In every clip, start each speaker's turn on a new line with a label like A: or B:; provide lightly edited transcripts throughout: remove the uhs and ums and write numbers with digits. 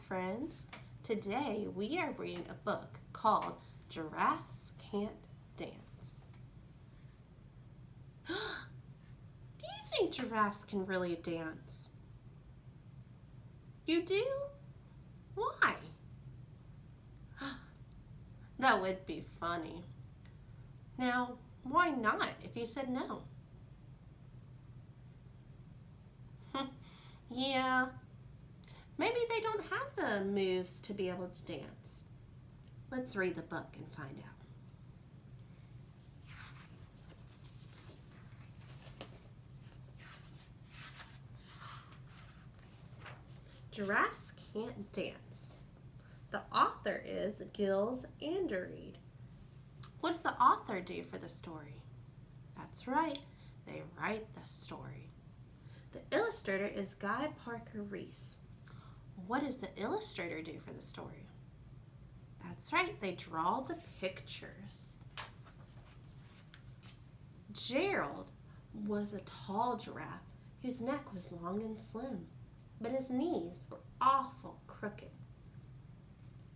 A: friends. Today we are reading a book called Giraffes Can't Dance. Do you think giraffes can really dance? You do? Why? That would be funny. Now, why not if you said no? Yeah, maybe they don't have the moves to be able to dance. Let's read the book and find out. Giraffes Can't Dance. The author is Gilles Andereed. What does the author do for the story? That's right, they write the story. The illustrator is Guy Parker Reese. What does the illustrator do for the story? That's right, they draw the pictures. Gerald was a tall giraffe whose neck was long and slim, but his knees were awful crooked,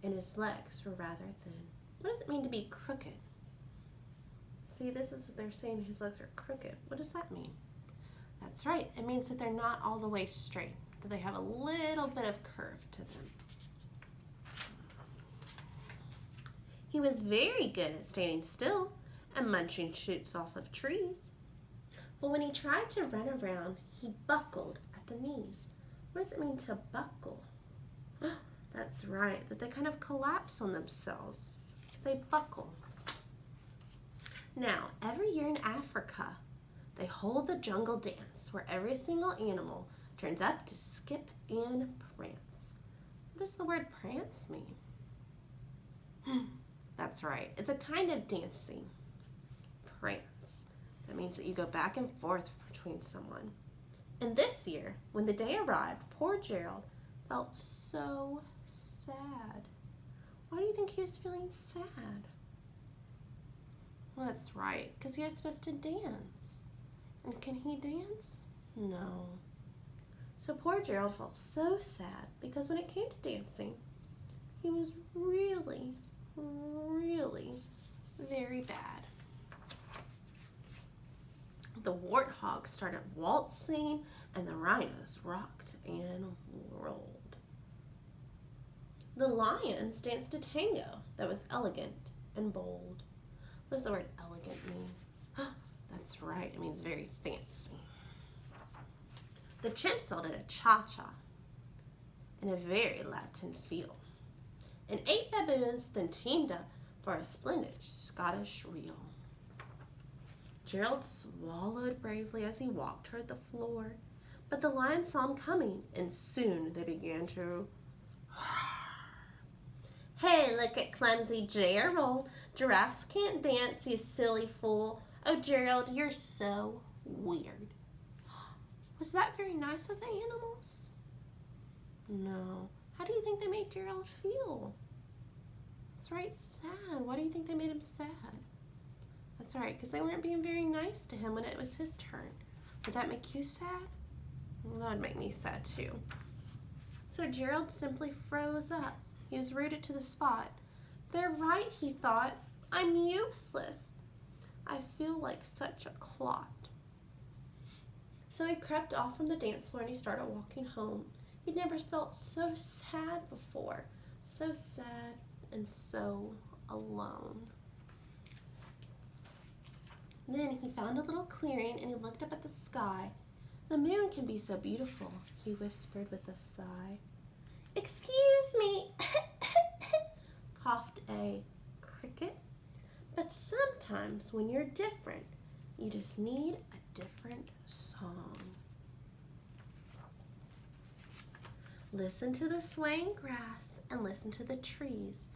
A: and his legs were rather thin. What does it mean to be crooked? See, this is what they're saying, his legs are crooked. What does that mean? That's right, it means that they're not all the way straight, that they have a little bit of curve to them. He was very good at standing still and munching shoots off of trees. But when he tried to run around, he buckled at the knees. What does it mean to buckle? That's right, that they kind of collapse on themselves. They buckle. Now, every year in Africa, they hold the jungle dance where every single animal turns up to skip and prance. What does the word prance mean? That's right, it's a kind of dancing. Prance. That means that you go back and forth between someone. And this year, when the day arrived, poor Gerald felt so sad. Why do you think he was feeling sad? Well, that's right, because he was supposed to dance. And can he dance? No. So poor Gerald felt so sad because when it came to dancing, he was really, really very bad. The warthogs started waltzing and the rhinos rocked and rolled. The lions danced a tango that was elegant and bold. What does the word elegant mean? That's right, it means very fancy. The chimps held a cha-cha in a very Latin feel. And 8 baboons then teamed up for a splendid Scottish reel. Gerald swallowed bravely as he walked toward the floor, but the lions saw him coming, and soon they began to Hey, look at clumsy Gerald. Giraffes can't dance, you silly fool. Oh, Gerald, you're so weird. Was that very nice of the animals? No. How do you think they made Gerald feel? That's right, sad. Why do you think they made him sad? That's right, because they weren't being very nice to him when it was his turn. Would that make you sad? Well, that would make me sad too. So Gerald simply froze up. He was rooted to the spot. They're right, he thought. I'm useless. I feel like such a clot. So he crept off from the dance floor and he started walking home. He'd never felt so sad before. So sad and so alone. Then he found a little clearing and he looked up at the sky. The moon can be so beautiful, he whispered with a sigh. Excuse me, coughed a cricket. But sometimes when you're different, you just need a different song. Listen to the swaying grass and listen to the trees.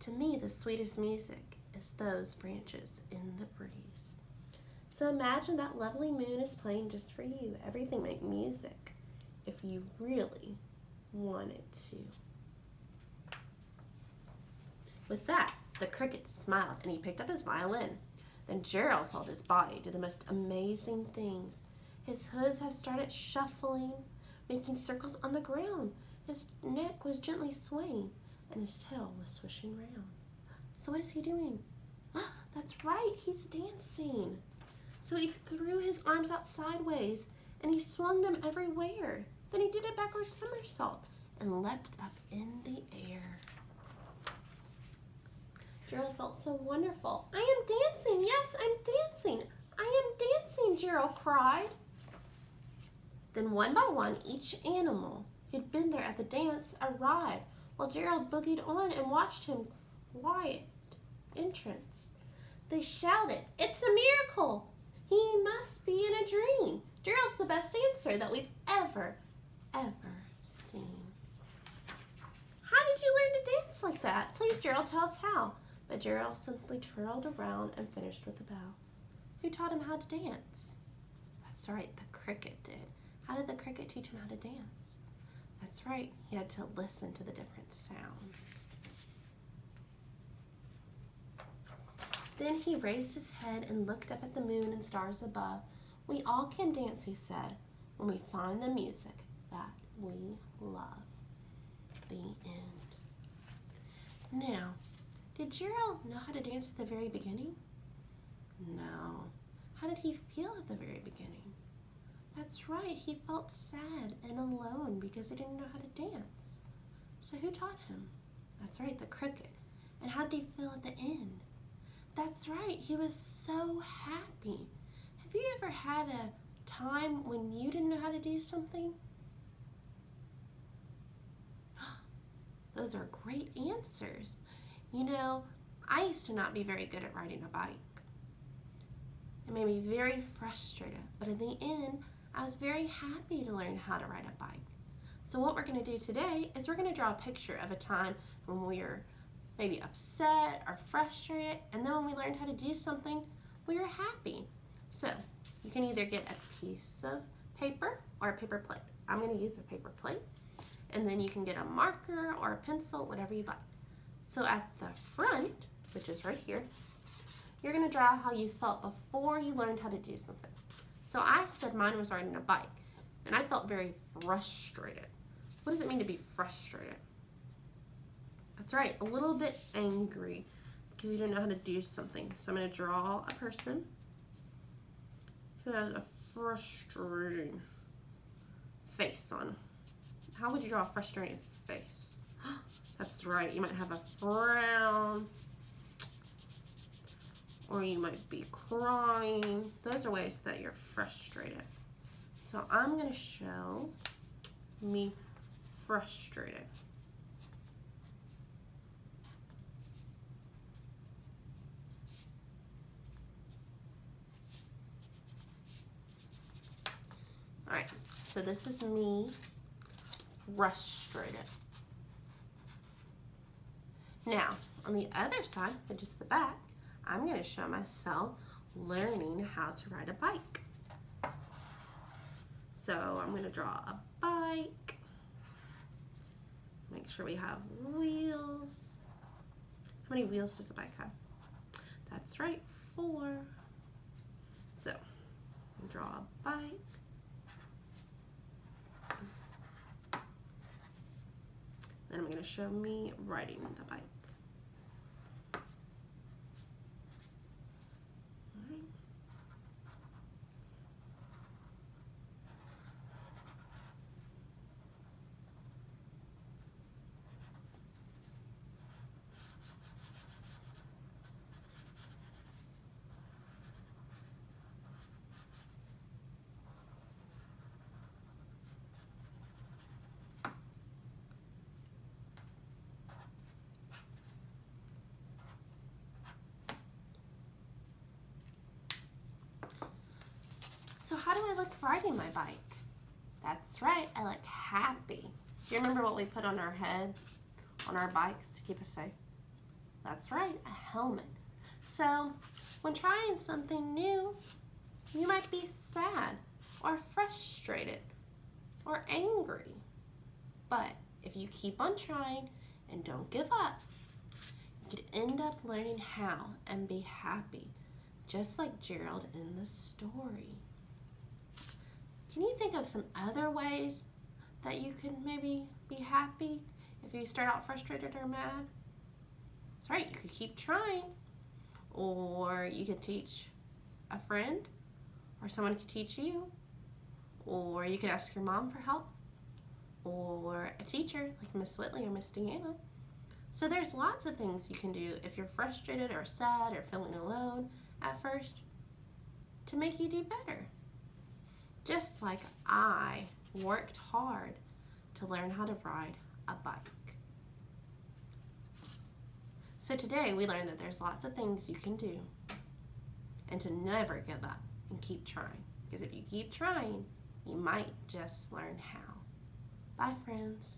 A: To me, the sweetest music is those branches in the breeze. So imagine that lovely moon is playing just for you. Everything make music if you really wanted to. With that, the cricket smiled and he picked up his violin. Then Gerald felt his body do the most amazing things. His hooves have started shuffling, making circles on the ground. His neck was gently swaying, and his tail was swishing round. So what is he doing? That's right, he's dancing. So he threw his arms out sideways, and he swung them everywhere. Then he did a backward somersault and leapt up in the air. Gerald felt so wonderful. I am dancing, yes, I'm dancing. I am dancing, Gerald cried. Then one by one, each animal who'd been there at the dance arrived, while Gerald boogied on and watched him quiet entrance. They shouted, "It's a miracle! He must be in a dream. Gerald's the best dancer that we've ever seen." How did you learn to dance like that? Please, Gerald, tell us how. But Gerald simply twirled around and finished with a bow. Who taught him how to dance? That's right, the cricket did. How did the cricket teach him how to dance? That's right, he had to listen to the different sounds. Then he raised his head and looked up at the moon and stars above. We all can dance, he said, when we find the music that we love. The end. Now, did Gerald know how to dance at the very beginning? No. How did he feel at the very beginning? That's right, he felt sad and alone because he didn't know how to dance. So who taught him? That's right, the cricket. And how did he feel at the end? That's right, he was so happy. Have you ever had a time when you didn't know how to do something? Those are great answers. You know, I used to not be very good at riding a bike. It made me very frustrated, but in the end, I was very happy to learn how to ride a bike. So what we're going to do today is we're going to draw a picture of a time when we were maybe upset or frustrated, and then when we learned how to do something, we were happy. So you can either get a piece of paper or a paper plate. I'm going to use a paper plate, and then you can get a marker or a pencil, whatever you'd like. So at the front, which is right here, you're going to draw how you felt before you learned how to do something. So I said mine was riding a bike, and I felt very frustrated. What does it mean to be frustrated? That's right, a little bit angry because you didn't know how to do something. So I'm going to draw a person who has a frustrating face on. How would you draw a frustrated face? That's right, you might have a frown, or you might be crying. Those are ways that you're frustrated. So I'm going to show me frustrated. All right, so this is me frustrated. Now, on the other side, which is the back, I'm going to show myself learning how to ride a bike. So I'm going to draw a bike. Make sure we have wheels. How many wheels does a bike have? That's right, 4. So, draw a bike. Then I'm going to show me riding the bike. So how do I look riding my bike? That's right, I look happy. Do you remember what we put on our head, on our bikes to keep us safe? That's right, a helmet. So when trying something new, you might be sad or frustrated or angry. But if you keep on trying and don't give up, you could end up learning how and be happy, just like Gerald in the story. Can you think of some other ways that you could maybe be happy if you start out frustrated or mad? That's right, you could keep trying. Or you could teach a friend, or someone could teach you. Or you could ask your mom for help, or a teacher like Miss Whitley or Miss Deanna. So there's lots of things you can do if you're frustrated or sad or feeling alone at first to make you do better. Just like I worked hard to learn how to ride a bike. So today we learned that there's lots of things you can do and to never give up and keep trying. Because if you keep trying, you might just learn how. Bye, friends.